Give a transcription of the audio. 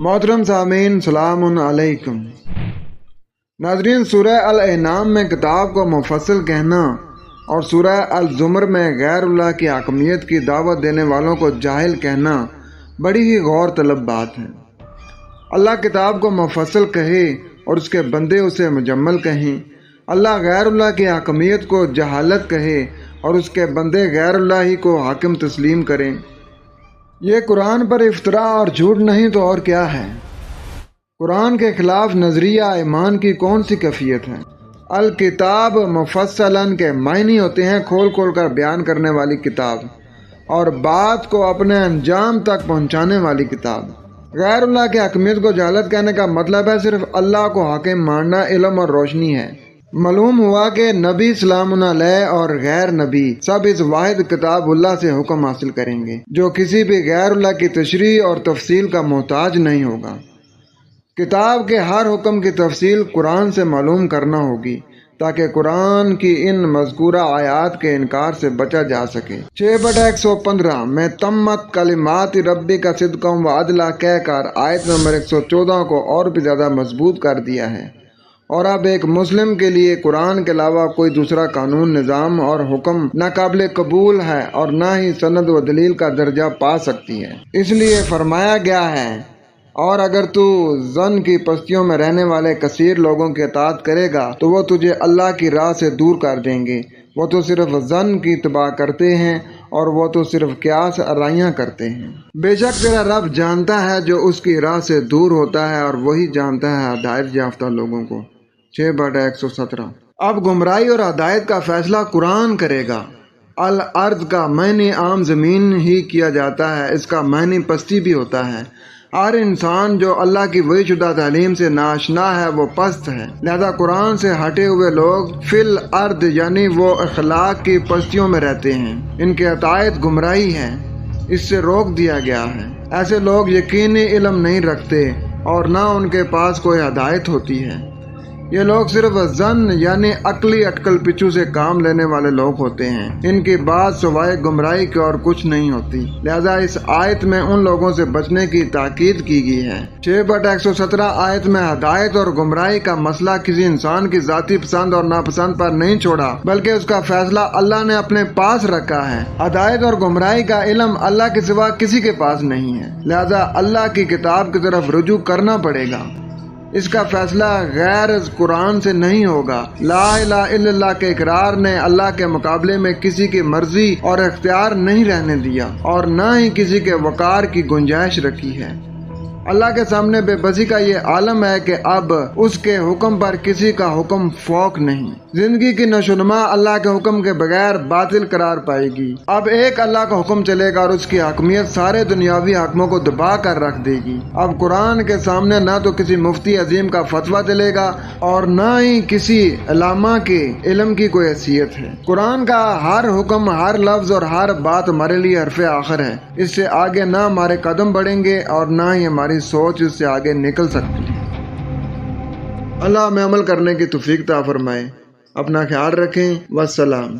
मोहतरम सामीन सलामुन अलैकुम। नाज़रीन, सूरह अल-अनाम में किताब को मुफस्सल कहना और सूरह अल-ज़ुमर में गैरुल्लाह की हकमियत की दावत देने वालों को जाहिल कहना बड़ी ही गौर तलब बात है। अल्लाह किताब को मुफस्सल कहे और उसके बंदे उसे मुजम्मल कहें। अल्लाह गैरुल्लाह की हकमियत को जहालत कहे और उसके बंदे गैरुल्लाह ही को हाकिम तस्लीम करें। ये कुरान पर इफ्तरा और झूठ नहीं तो और क्या है। कुरान के खिलाफ नजरिया ईमान की कौन सी कैफियत है। अल किताब मुफस्सलन के मायने होते हैं खोल खोल कर बयान करने वाली किताब और बात को अपने अंजाम तक पहुंचाने वाली किताब। गैरुल्लाह की हकमियत को जहालत कहने का मतलब है सिर्फ अल्लाह को हाकिम मानना इल्म और रोशनी है। मालूम हुआ कि नबी सलामुन अलैह और गैर नबी सब इस वाहिद किताबुल्लाह से हुक्म हासिल करेंगे जो किसी भी गैरुल्लाह की तशरीह और तफसील का मोहताज नहीं होगा। किताब के हर हुक्म की तफसील कुरान से मालूम करना होगी ताकि कुरान की इन मज़कूरा आयात के इनकार से बचा जा सके। 6/115 में तम्मत कलिमात रब्बी का सिद्क़म व अदला कहकर आयत नंबर 114 को और भी ज़्यादा मजबूत कर दिया है और अब एक मुस्लिम के लिए कुरान के अलावा कोई दूसरा कानून, निज़ाम और हुक्म न काबिल कबूल है और न ही सनद व दलील का दर्जा पा सकती है। इसलिए फरमाया गया है, और अगर तू जन की बस्तियों में रहने वाले कसीर लोगों की इताअत करेगा तो वो तुझे अल्लाह की राह से दूर कर देंगे। वो तो सिर्फ जन की तबाह करते हैं और वो तो सिर्फ क्यास आराइयाँ करते हैं। बेशक तेरा रब जानता है जो उसकी राह से दूर होता है और वही जानता है हिदायत याफ्ता लोगों को। 6/117। अब गुमराही और हिदायत का फैसला कुरान करेगा। अल अर्ज का मायने आम ज़मीन ही किया जाता है, इसका मायने पस्ती भी होता है। हर इंसान जो अल्लाह की वही शुदा तालीम से नाशना है वो पस्त है। लिहाजा कुरान से हटे हुए लोग फिल अर्द यानी वो अखलाक की पस्तियों में रहते हैं। इनके अतायत गुमराही है, इससे रोक दिया गया है। ऐसे लोग यकीनी इल्म नहीं रखते और ना उनके पास कोई हिदायत होती है। ये लोग सिर्फ जन यानी अकली अटकल पिछू से काम लेने वाले लोग होते हैं। इनकी बात सवाए गुमराही की और कुछ नहीं होती। लिहाजा इस आयत में उन लोगों से बचने की ताकीद की गई है। 6/117 आयत में हिदायत और गुमराही का मसला किसी इंसान की जाती पसंद और नापसंद पर नहीं छोड़ा, बल्कि उसका फैसला अल्लाह ने अपने पास रखा है। हिदायत और गुमराही का इल्म अल्लाह के सिवा किसी के पास नहीं है। लिहाजा अल्लाह की किताब की तरफ रुजू करना पड़ेगा। इसका फैसला गैर कुरान से नहीं होगा। ला इलाहा इल्लल्लाह के इकरार ने अल्लाह के मुकाबले में किसी की मर्जी और इख्तियार नहीं रहने दिया और न ही किसी के वकार की गुंजाइश रखी है। अल्लाह के सामने बेबसी का ये आलम है कि अब उसके हुक्म पर किसी का हुक्म फौक नहीं। जिंदगी की नशोनुमा अल्लाह के हुक्म के बगैर बातिल करार पाएगी। अब एक अल्लाह का हुक्म चलेगा और उसकी हकमियत सारे दुनियावी हाकिमों को दबा कर रख देगी। अब कुरान के सामने न तो किसी मुफ्ती अजीम का फतवा चलेगा और न ही किसी अलामा के इल्म की कोई हैसियत है। कुरान का हर हुक्म, हर लफ्ज और हर बात हमारे लिए हरफ आखिर है। इससे आगे न हमारे कदम बढ़ेंगे और न ही हमारी सोच इससे आगे निकल सकती है। अल्लाह में अमल करने की तौफीक अता फरमाए। अपना ख्याल रखें। वस्सलाम।